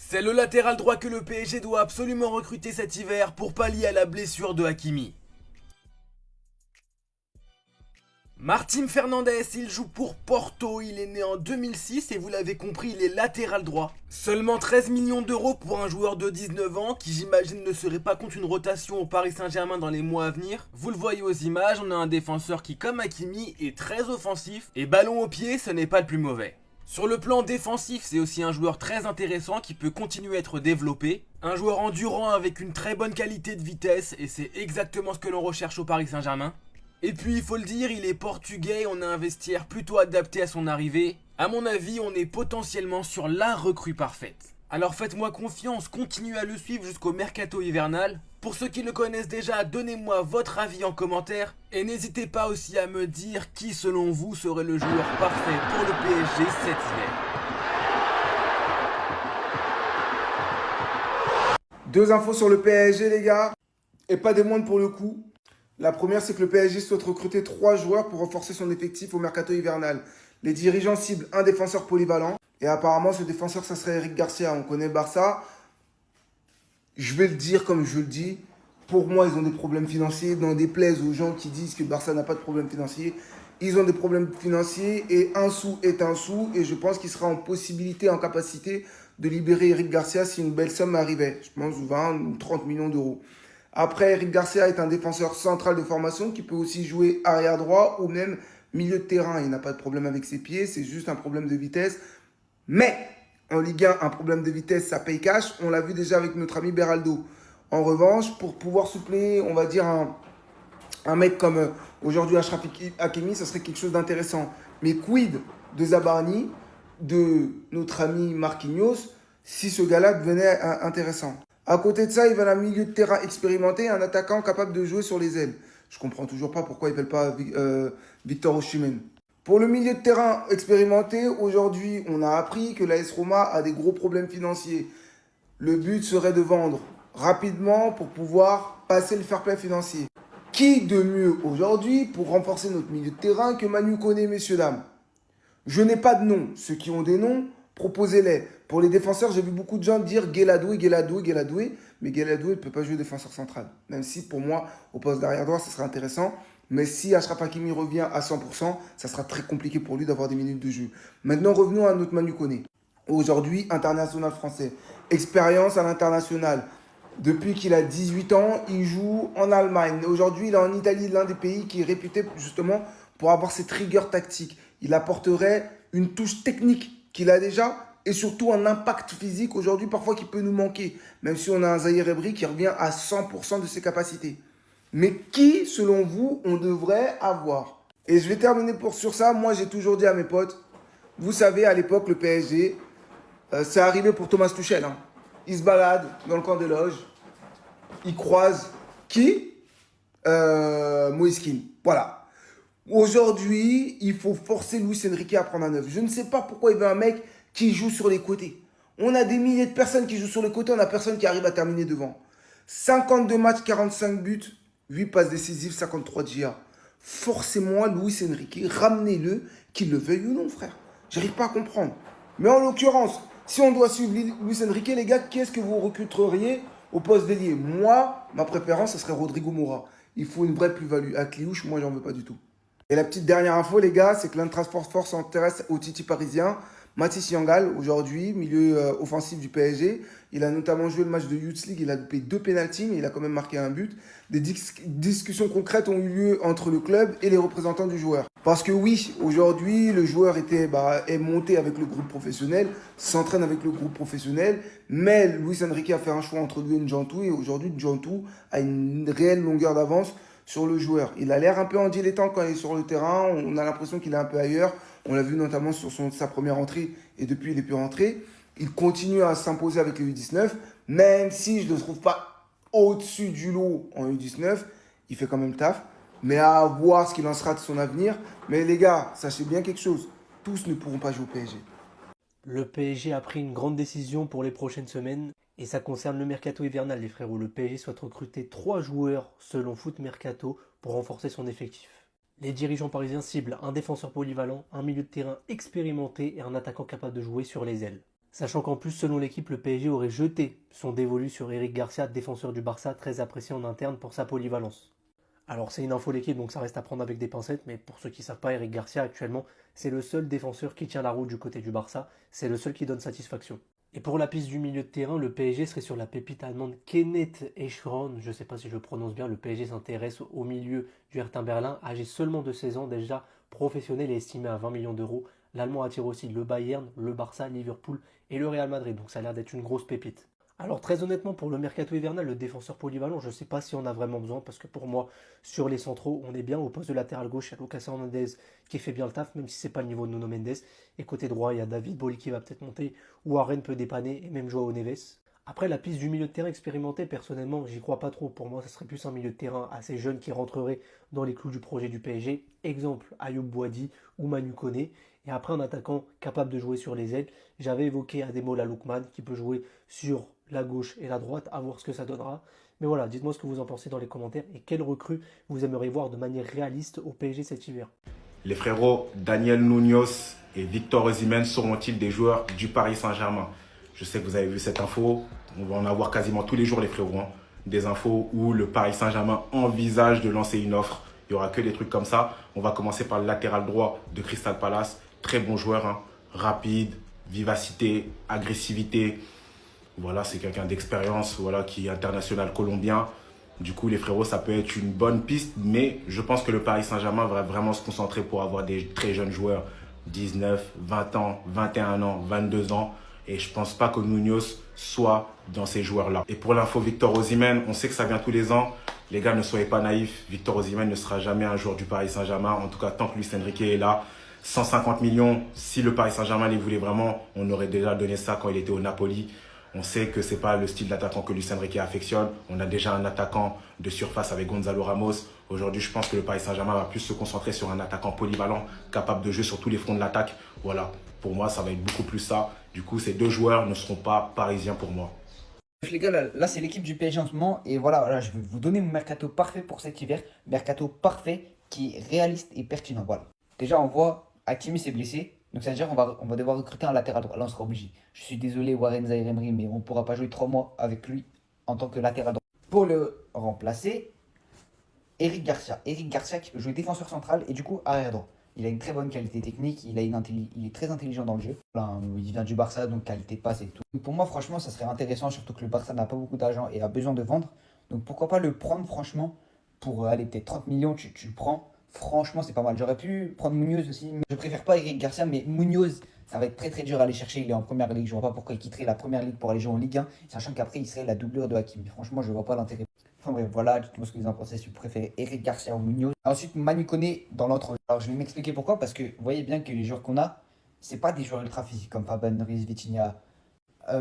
C'est le latéral droit que le PSG doit absolument recruter cet hiver pour pallier à la blessure de Hakimi. Martim Fernandes, il joue pour Porto, il est né en 2006 et vous l'avez compris, il est latéral droit. Seulement 13 millions d'euros pour un joueur de 19 ans qui j'imagine ne serait pas contre une rotation au Paris Saint-Germain dans les mois à venir. Vous le voyez aux images, on a un défenseur qui comme Hakimi est très offensif et ballon au pied ce n'est pas le plus mauvais. Sur le plan défensif, c'est aussi un joueur très intéressant qui peut continuer à être développé. Un joueur endurant avec une très bonne qualité de vitesse et c'est exactement ce que l'on recherche au Paris Saint-Germain. Et puis il faut le dire, il est portugais, on a un vestiaire plutôt adapté à son arrivée. A mon avis, on est potentiellement sur la recrue parfaite. Alors faites-moi confiance, continuez à le suivre jusqu'au mercato hivernal. Pour ceux qui le connaissent déjà, donnez-moi votre avis en commentaire. Et n'hésitez pas aussi à me dire qui selon vous serait le joueur parfait pour le PSG cet hiver. Deux infos sur le PSG, les gars, et pas des moindres pour le coup. La première, c'est que le PSG souhaite recruter 3 joueurs pour renforcer son effectif au mercato hivernal. Les dirigeants ciblent un défenseur polyvalent. Et apparemment, ce défenseur, ça serait Eric Garcia. On connaît Barça. Je vais le dire comme je le dis. Pour moi, ils ont des problèmes financiers. N'en déplaise aux gens qui disent que Barça n'a pas de problème financier. Ils ont des problèmes financiers et un sou est un sou. Et je pense qu'il sera en possibilité, en capacité de libérer Eric Garcia si une belle somme arrivait. Je pense 20 ou 30 millions d'euros. Après, Eric Garcia est un défenseur central de formation qui peut aussi jouer arrière droit ou même milieu de terrain. Il n'a pas de problème avec ses pieds, c'est juste un problème de vitesse. Mais en Ligue 1, un problème de vitesse, ça paye cash. On l'a vu déjà avec notre ami Beraldo. En revanche, pour pouvoir suppléer, on va dire, un mec comme aujourd'hui Achraf Hakimi, ça serait quelque chose d'intéressant. Mais quid de Zabarni, de notre ami Marquinhos, si ce gars-là devenait intéressant? À côté de ça, il veulent un milieu de terrain expérimenté et un attaquant capable de jouer sur les ailes. Je comprends toujours pas pourquoi ils veulent pas Victor Osimhen. Pour le milieu de terrain expérimenté, aujourd'hui, on a appris que l'AS Roma a des gros problèmes financiers. Le but serait de vendre rapidement pour pouvoir passer le fair play financier. Qui de mieux aujourd'hui pour renforcer notre milieu de terrain que Manu Koné, messieurs, dames? Je n'ai pas de nom. Ceux qui ont des noms, proposez-les. Pour les défenseurs, j'ai vu beaucoup de gens dire Guéladoué. Mais Guéladoué ne peut pas jouer défenseur central. Même si pour moi, au poste d'arrière droit, ça serait intéressant. Mais si Achraf Hakimi revient à 100%, ça sera très compliqué pour lui d'avoir des minutes de jeu. Maintenant, revenons à notre Manu Koné. Aujourd'hui, international français. Expérience à l'international. Depuis qu'il a 18 ans, il joue en Allemagne. Aujourd'hui, il est en Italie, l'un des pays qui est réputé justement pour avoir cette rigueur tactique. Il apporterait une touche technique qu'il a déjà et surtout un impact physique aujourd'hui parfois qui peut nous manquer. Même si on a un Zahir Emery qui revient à 100% de ses capacités. Mais qui, selon vous, on devrait avoir? Et je vais terminer sur ça. Moi, j'ai toujours dit à mes potes, vous savez, à l'époque, le PSG, c'est arrivé pour Thomas Tuchel. Hein. Il se balade dans le camp des loges. Il croise qui? Moïse Kean. Voilà. Aujourd'hui, il faut forcer Luis Enrique à prendre un neuf. Je ne sais pas pourquoi il veut un mec qui joue sur les côtés. On a des milliers de personnes qui jouent sur les côtés, on n'a personne qui arrive à terminer devant. 52 matchs, 45 buts, 8 passes décisives, 53 GA. Forcez-moi Luis Enrique, ramenez-le, qu'il le veuille ou non, frère. J'arrive pas à comprendre. Mais en l'occurrence, si on doit suivre Luis Enrique, les gars, qui est-ce que vous recruteriez au poste d'ailier? Moi, ma préférence, ce serait Rodrigo Moura. Il faut une vraie plus-value. À Cliouche, moi, j'en veux pas du tout. Et la petite dernière info, les gars, c'est que l'Eintracht Force s'intéresse au Titi parisien. Mathis Yangal, aujourd'hui, milieu offensif du PSG. Il a notamment joué le match de Youth League. Il a loupé 2 pénaltys, mais il a quand même marqué un but. Des discussions concrètes ont eu lieu entre le club et les représentants du joueur. Parce que oui, aujourd'hui, le joueur est monté avec le groupe professionnel, s'entraîne avec le groupe professionnel. Mais Luis Enrique a fait un choix entre lui et Ndjantou. Et aujourd'hui, Ndjantou a une réelle longueur d'avance sur le joueur. Il a l'air un peu en dilettante quand il est sur le terrain. On a l'impression qu'il est un peu ailleurs. On l'a vu notamment sur sa première entrée et depuis il est plus rentré. Il continue à s'imposer avec le U19, même si je ne le trouve pas au-dessus du lot en U19. Il fait quand même taf. Mais à voir ce qu'il en sera de son avenir. Mais les gars, sachez bien quelque chose. Tous ne pourront pas jouer au PSG. Le PSG a pris une grande décision pour les prochaines semaines et ça concerne le mercato hivernal, les frérots. Le PSG souhaite recruter 3 joueurs selon Foot Mercato pour renforcer son effectif. Les dirigeants parisiens ciblent un défenseur polyvalent, un milieu de terrain expérimenté et un attaquant capable de jouer sur les ailes. Sachant qu'en plus, selon l'équipe, le PSG aurait jeté son dévolu sur Eric Garcia, défenseur du Barça, très apprécié en interne pour sa polyvalence. Alors c'est une info l'équipe, donc ça reste à prendre avec des pincettes, mais pour ceux qui ne savent pas, Eric Garcia actuellement, c'est le seul défenseur qui tient la route du côté du Barça, c'est le seul qui donne satisfaction. Et pour la piste du milieu de terrain, le PSG serait sur la pépite allemande Kenneth Eschron, je ne sais pas si je le prononce bien, le PSG s'intéresse au milieu du Hertha Berlin, âgé seulement de 16 ans, déjà professionnel et estimé à 20 millions d'euros. L'Allemand attire aussi le Bayern, le Barça, Liverpool et le Real Madrid, donc ça a l'air d'être une grosse pépite. Alors très honnêtement, pour le mercato hivernal, le défenseur polyvalent, je ne sais pas si on a vraiment besoin, parce que pour moi, sur les centraux, on est bien. Au poste de latéral gauche, il y a Lucas Hernandez qui fait bien le taf, même si c'est pas le niveau de Nuno Mendes. Et côté droit, il y a David Boly qui va peut-être monter, Warren peut dépanner, et même Joao Neves. Après, la piste du milieu de terrain expérimenté, personnellement, j'y crois pas trop. Pour moi, ça serait plus un milieu de terrain assez jeune qui rentrerait dans les clous du projet du PSG. Exemple, Ayoub Boadi ou Manu Koné. Et après, un attaquant capable de jouer sur les ailes. J'avais évoqué Ademola Lookman qui peut jouer sur la gauche et la droite, à voir ce que ça donnera. Mais voilà, dites-moi ce que vous en pensez dans les commentaires et quelle recrue vous aimeriez voir de manière réaliste au PSG cet hiver. Les frérots Daniel Munoz et Victor Osimhen seront-ils des joueurs du Paris Saint-Germain? Je sais que vous avez vu cette info, on va en avoir quasiment tous les jours les frérots. Des infos où le Paris Saint-Germain envisage de lancer une offre. Il n'y aura que des trucs comme ça. On va commencer par le latéral droit de Crystal Palace. Très bon joueur, rapide, vivacité, agressivité. Voilà, c'est quelqu'un d'expérience, voilà, qui est international colombien. Du coup, les frérots, ça peut être une bonne piste, mais je pense que le Paris Saint-Germain va vraiment se concentrer pour avoir des très jeunes joueurs, 19, 20 ans, 21 ans, 22 ans. Et je ne pense pas que Munoz soit dans ces joueurs-là. Et pour l'info Victor Osimhen, on sait que ça vient tous les ans. Les gars, ne soyez pas naïfs. Victor Osimhen ne sera jamais un joueur du Paris Saint-Germain. En tout cas, tant que Luis Enrique est là. 150 millions, si le Paris Saint-Germain les voulait vraiment, on aurait déjà donné ça quand il était au Napoli. On sait que ce n'est pas le style d'attaquant que Luis Enrique affectionne. On a déjà un attaquant de surface avec Gonzalo Ramos. Aujourd'hui, je pense que le Paris Saint-Germain va plus se concentrer sur un attaquant polyvalent, capable de jouer sur tous les fronts de l'attaque. Voilà, pour moi, ça va être beaucoup plus ça. Du coup, ces deux joueurs ne seront pas parisiens pour moi. Les gars, là c'est l'équipe du PSG en ce moment. Et voilà, je vais vous donner mon mercato parfait pour cet hiver. Mercato parfait qui est réaliste et pertinent. Voilà. Déjà, on voit Hakimi s'est blessé. Donc ça veut dire qu'on va devoir recruter un latéral droit. Là, on sera obligé. Je suis désolé, Warren Zaïre-Emery, mais on ne pourra pas jouer 3 mois avec lui en tant que latéral droit. Pour le remplacer, Eric Garcia. Eric Garcia qui peut jouer défenseur central et du coup arrière droit. Il a une très bonne qualité technique, il est très intelligent dans le jeu. Là, il vient du Barça, donc qualité de passe et tout. Donc pour moi, franchement, ça serait intéressant, surtout que le Barça n'a pas beaucoup d'argent et a besoin de vendre. Donc pourquoi pas le prendre, franchement, pour aller peut-être 30 millions, tu le prends. Franchement, c'est pas mal. J'aurais pu prendre Munoz aussi, mais je préfère pas Eric Garcia, mais Munoz, ça va être très très dur à aller chercher. Il est en première ligue, je vois pas pourquoi il quitterait la première ligue pour aller jouer en Ligue 1, sachant qu'après il serait la doublure de Hakimi. Franchement, je vois pas l'intérêt. Enfin bref, voilà, dites-moi ce que vous en pensez, si vous préférez Eric Garcia ou Munoz. Ensuite, Manu Koné dans l'autre. Alors je vais m'expliquer pourquoi, parce que vous voyez bien que les joueurs qu'on a, c'est pas des joueurs ultra physiques comme Fabien Ruiz, Vitinha.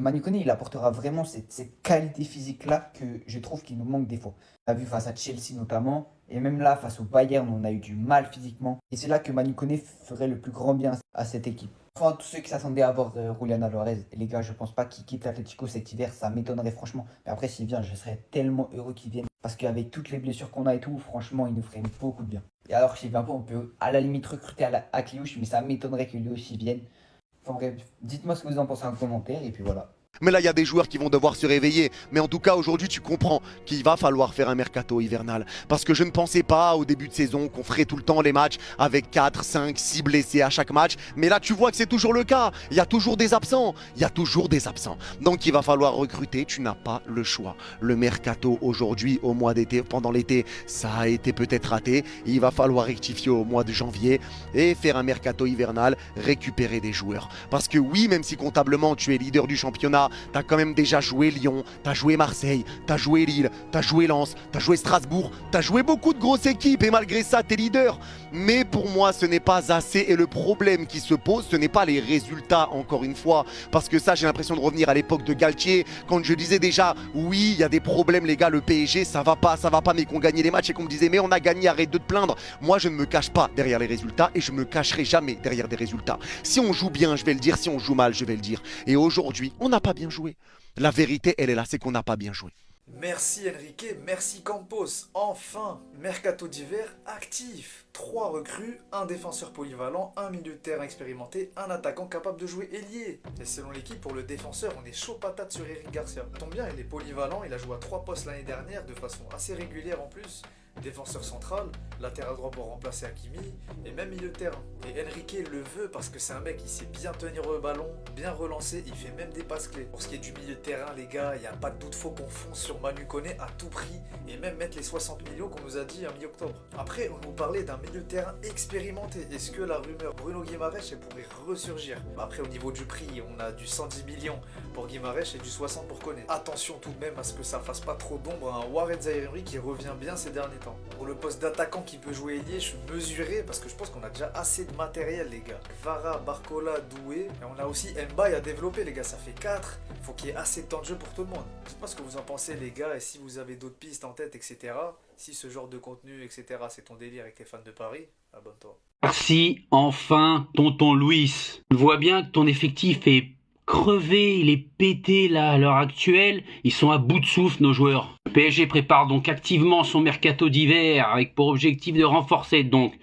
Manu Koné, il apportera vraiment cette qualité physique-là que je trouve qu'il nous manque des fois. On a vu face à Chelsea notamment, et même là, face au Bayern, on a eu du mal physiquement. Et c'est là que Manu Koné ferait le plus grand bien à cette équipe. Enfin, tous ceux qui s'attendaient à voir Julian Alvarez, les gars, je pense pas qu'il quitte l'Atlético cet hiver, ça m'étonnerait franchement. Mais après, s'il vient, je serais tellement heureux qu'il vienne. Parce qu'avec toutes les blessures qu'on a et tout, franchement, il nous ferait beaucoup de bien. Et alors, s'il vient pas, on peut à la limite recruter à Kliouche, mais ça m'étonnerait que lui aussi vienne. Enfin bref, dites-moi ce que vous en pensez en commentaire, et puis voilà. Mais là, il y a des joueurs qui vont devoir se réveiller. Mais en tout cas, aujourd'hui, tu comprends qu'il va falloir faire un mercato hivernal. Parce que je ne pensais pas au début de saison qu'on ferait tout le temps les matchs avec 4, 5, 6 blessés à chaque match. Mais là, tu vois que c'est toujours le cas. Il y a toujours des absents. Il y a toujours des absents. Donc, il va falloir recruter. Tu n'as pas le choix. Le mercato aujourd'hui, au mois d'été, pendant l'été, ça a été peut-être raté. Il va falloir rectifier au mois de janvier et faire un mercato hivernal, récupérer des joueurs. Parce que oui, même si comptablement, tu es leader du championnat, t'as quand même déjà joué Lyon, t'as joué Marseille, t'as joué Lille, t'as joué Lens, t'as joué Strasbourg, t'as joué beaucoup de grosses équipes et malgré ça t'es leader. Mais pour moi ce n'est pas assez et le problème qui se pose ce n'est pas les résultats encore une fois. Parce que ça j'ai l'impression de revenir à l'époque de Galtier quand je disais déjà oui il y a des problèmes les gars, le PSG ça va pas mais qu'on gagnait les matchs et qu'on me disait mais on a gagné, arrête de te plaindre. Moi je ne me cache pas derrière les résultats et je me cacherai jamais derrière des résultats. Si on joue bien je vais le dire, si on joue mal je vais le dire. Et aujourd'hui on n'a pas bien joué. La vérité, elle est là, c'est qu'on n'a pas bien joué. Merci Enrique, merci Campos. Enfin, mercato d'hiver actif. 3 recrues, un défenseur polyvalent, un milieu de terrain expérimenté, un attaquant capable de jouer ailier. Et selon l'équipe, pour le défenseur, on est chaud patate sur Eric Garcia. Ça tombe bien, il est polyvalent, il a joué à 3 postes l'année dernière de façon assez régulière en plus. Défenseur central, latéral droit pour remplacer Hakimi, et même milieu de terrain. Et Enrique le veut parce que c'est un mec qui sait bien tenir le ballon, bien relancer, il fait même des passes clés. Pour ce qui est du milieu de terrain, les gars, il n'y a pas de doute, faut qu'on fonce sur Manu Koné à tout prix, et même mettre les 60 millions qu'on nous a dit à mi-octobre. Après, on nous parlait d'un milieu de terrain expérimenté. Est-ce que la rumeur Bruno Guimaraes elle pourrait ressurgir? Après, au niveau du prix, on a du 110 millions pour Guimaraes et du 60 pour Koné. Attention tout de même à ce que ça fasse pas trop d'ombre à un Warren Zaïre-Emery qui revient bien ces derniers temps. Pour le poste d'attaquant qui peut jouer ailier, je suis mesuré parce que je pense qu'on a déjà assez de matériel, les gars. Vara, Barcola, Doué. Et on a aussi Mbaye à développer, les gars. Ça fait 4. Faut qu'il y ait assez de temps de jeu pour tout le monde. Dites-moi ce que vous en pensez, les gars. Et si vous avez d'autres pistes en tête, etc. Si ce genre de contenu, etc. c'est ton délire avec tes fans de Paris, abonne-toi. Merci, enfin, tonton Luis. Je vois bien que ton effectif est crevé, il est pété là à l'heure actuelle. Ils sont à bout de souffle, nos joueurs. Le PSG prépare donc activement son mercato d'hiver avec pour objectif de renforcer donc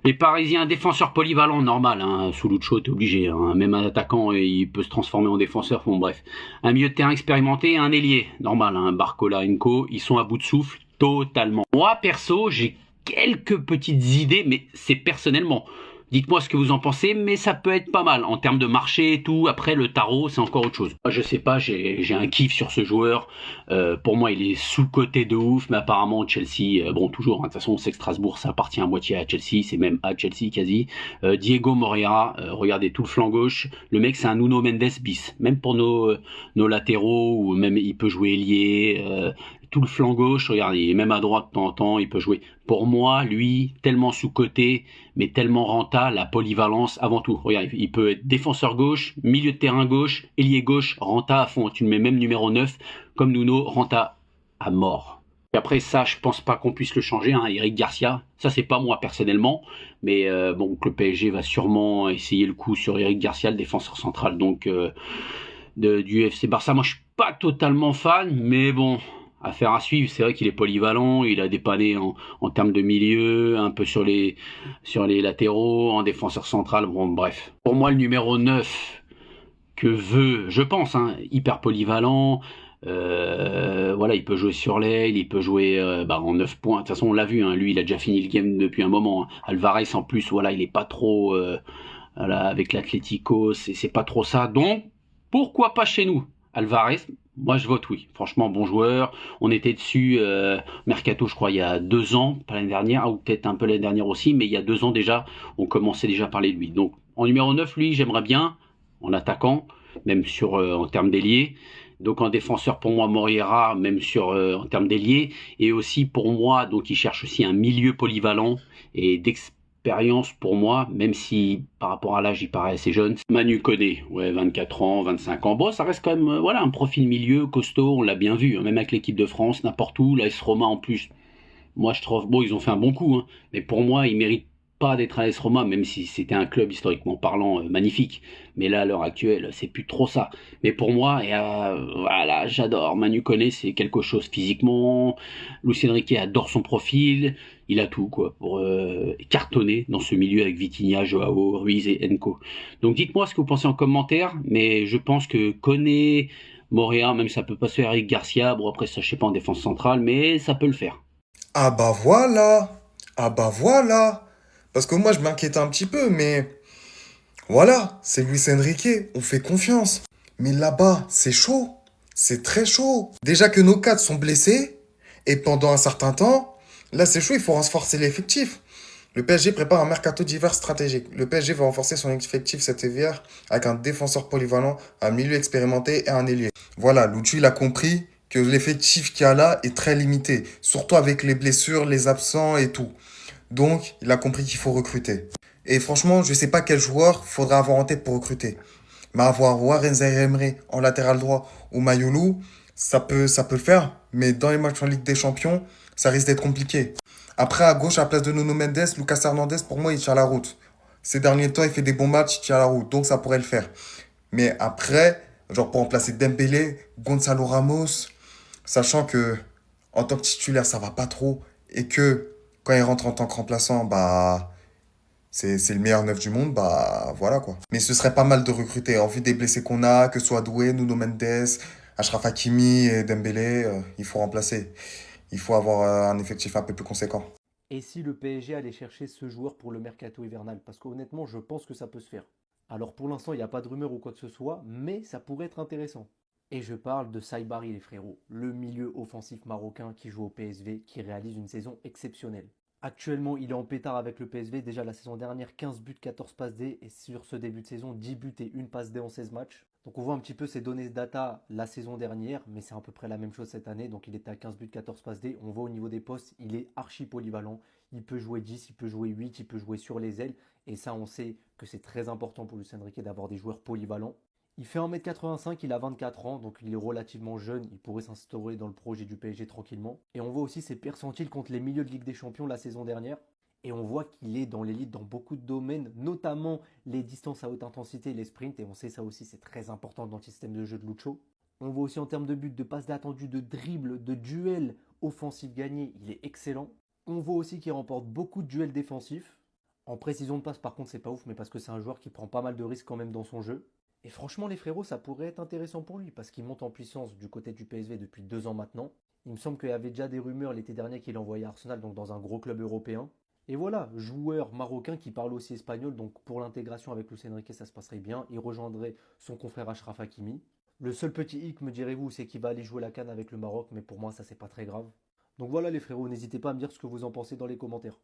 les Parisiens défenseurs polyvalents, normal, hein. Sous Lucho, t'es obligé, hein. Même un attaquant, il peut se transformer en défenseur, bon bref. Un milieu de terrain expérimenté et un ailier, normal, hein. Barcola, Enco, ils sont à bout de souffle totalement. Moi, perso, j'ai quelques petites idées, mais c'est personnellement. Dites-moi ce que vous en pensez, mais ça peut être pas mal en termes de marché et tout. Après, le tarot, c'est encore autre chose. Moi, je sais pas, j'ai un kiff sur ce joueur. Pour moi, il est sous-coté de ouf, mais apparemment, Chelsea, bon, toujours, hein, de toute façon, on sait que Strasbourg, ça appartient à moitié à Chelsea, c'est même à Chelsea quasi. Diego Moreira, regardez tout le flanc gauche. Le mec, c'est un Nuno Mendes bis. Même pour nos latéraux, ou même il peut jouer ailier. Tout le flanc gauche, regardez, même à droite de temps en temps, il peut jouer. Pour moi, lui, tellement sous-coté, mais tellement rentable, la polyvalence avant tout. Regarde, il peut être défenseur gauche, milieu de terrain gauche, ailier gauche, renta à fond. Tu le mets même numéro 9, comme Nuno, renta à mort. Et après ça, je pense pas qu'on puisse le changer, hein. Eric Garcia, ça c'est pas moi personnellement, mais bon, le PSG va sûrement essayer le coup sur Eric Garcia, le défenseur central donc du FC Barça. Moi, je suis pas totalement fan, mais bon, affaire à suivre. C'est vrai qu'il est polyvalent, il a dépanné en termes de milieu, un peu sur les latéraux, en défenseur central, bon bref. Pour moi, le numéro 9 que veut, je pense, hein, hyper polyvalent, voilà, il peut jouer sur l'aile, il peut jouer en 9 points. De toute façon, on l'a vu, hein, lui, il a déjà fini le game depuis un moment. Hein. Alvarez, en plus, voilà, il est pas trop voilà, avec l'Atlético, c'est pas trop ça. Donc, pourquoi pas chez nous? Alvarez, moi je vote oui. Franchement, bon joueur. On était dessus, Mercato, je crois, il y a 2 ans, pas l'année dernière, ou peut-être un peu l'année dernière aussi, mais il y a 2 ans déjà, on commençait déjà à parler de lui. Donc, en numéro 9, lui, j'aimerais bien, en attaquant, même sur en termes d'ailier. Donc en défenseur, pour moi, Moreira, même sur en termes d'ailier. Et aussi, pour moi, donc il cherche aussi un milieu polyvalent et d'expérience pour moi, même si par rapport à l'âge, il paraît assez jeune. Manu Koné, ouais, 24 ans, 25 ans. Bon, ça reste quand même voilà, un profil milieu costaud, on l'a bien vu, hein, même avec l'équipe de France, n'importe où. L'AS Roma en plus, moi je trouve, bon, ils ont fait un bon coup, hein, mais pour moi, ils méritent pas d'être à l'AS Roma, même si c'était un club historiquement parlant magnifique. Mais là, à l'heure actuelle, c'est plus trop ça. Mais pour moi, voilà, j'adore. Manu Koné, c'est quelque chose physiquement. Luis Enrique adore son profil. Il a tout, quoi, pour cartonner dans ce milieu avec Vitinha, Joao, Ruiz et Enco. Donc dites-moi ce que vous pensez en commentaire. Mais je pense que Koné, Morea, même ça peut pas se faire avec Garcia. Bon, après, ça, je sais pas en défense centrale, mais ça peut le faire. Ah bah voilà! Ah bah voilà! Parce que moi, je m'inquiétais un petit peu, mais voilà, c'est Luis Enrique, on fait confiance. Mais là-bas, c'est chaud. C'est très chaud. Déjà que nos 4 sont blessés, et pendant un certain temps, là, c'est chaud, il faut renforcer l'effectif. Le PSG prépare un mercato d'hiver stratégique. Le PSG va renforcer son effectif cet hiver avec un défenseur polyvalent, un milieu expérimenté et un ailier. Voilà, Lucho, il a compris que l'effectif qu'il y a là est très limité, surtout avec les blessures, les absents et tout. Donc, il a compris qu'il faut recruter. Et franchement, je ne sais pas quel joueur faudra avoir en tête pour recruter. Mais avoir Warren Zaïre-Emery en latéral droit ou Mayulu, ça peut le faire. Mais dans les matchs en Ligue des Champions, ça risque d'être compliqué. Après, à gauche, à la place de Nuno Mendes, Lucas Hernandez, pour moi, il tient la route. Ces derniers temps, il fait des bons matchs, il tient la route. Donc, ça pourrait le faire. Mais après, genre pour remplacer Dembélé, Gonzalo Ramos, Sachant que en tant que titulaire, ça va pas trop. Et que quand il rentre en tant que remplaçant, bah c'est le meilleur neuf du monde, bah voilà quoi. Mais ce serait pas mal de recruter. En vue des blessés qu'on a, que ce soit Doué, Nuno Mendes, Achraf Hakimi et Dembélé, il faut remplacer. Il faut avoir un effectif un peu plus conséquent. Et si le PSG allait chercher ce joueur pour le mercato hivernal? Parce qu'honnêtement, je pense que ça peut se faire. Alors pour l'instant, il n'y a pas de rumeur ou quoi que ce soit, mais ça pourrait être intéressant. Et je parle de Saïbari les frérots, le milieu offensif marocain qui joue au PSV, qui réalise une saison exceptionnelle. Actuellement, il est en pétard avec le PSV. Déjà la saison dernière, 15 buts, 14 passes D. Et sur ce début de saison, 10 buts et 1 passe D en 16 matchs. Donc on voit un petit peu ses données data la saison dernière, mais c'est à peu près la même chose cette année. Donc il était à 15 buts, 14 passes D. On voit au niveau des postes, il est archi polyvalent. Il peut jouer 10, il peut jouer 8, il peut jouer sur les ailes. Et ça, on sait que c'est très important pour Luis Enrique d'avoir des joueurs polyvalents. Il fait 1m85, il a 24 ans, donc il est relativement jeune, il pourrait s'instaurer dans le projet du PSG tranquillement. Et on voit aussi ses percentiles contre les milieux de Ligue des Champions la saison dernière. Et on voit qu'il est dans l'élite dans beaucoup de domaines, notamment les distances à haute intensité et les sprints. Et on sait ça aussi, c'est très important dans le système de jeu de Lucho. On voit aussi en termes de buts, de passes d'attendu, de dribble, de duels offensifs gagnés, il est excellent. On voit aussi qu'il remporte beaucoup de duels défensifs. En précision de passe, par contre, c'est pas ouf, mais parce que c'est un joueur qui prend pas mal de risques quand même dans son jeu. Et franchement, les frérots, ça pourrait être intéressant pour lui, parce qu'il monte en puissance du côté du PSV depuis 2 ans maintenant. Il me semble qu'il y avait déjà des rumeurs l'été dernier qu'il envoyait à Arsenal, donc dans un gros club européen. Et voilà, joueur marocain qui parle aussi espagnol, donc pour l'intégration avec Luis Enrique, ça se passerait bien. Il rejoindrait son confrère Achraf Hakimi. Le seul petit hic, me direz-vous, c'est qu'il va aller jouer la CAN avec le Maroc, mais pour moi, ça c'est pas très grave. Donc voilà les frérots, n'hésitez pas à me dire ce que vous en pensez dans les commentaires.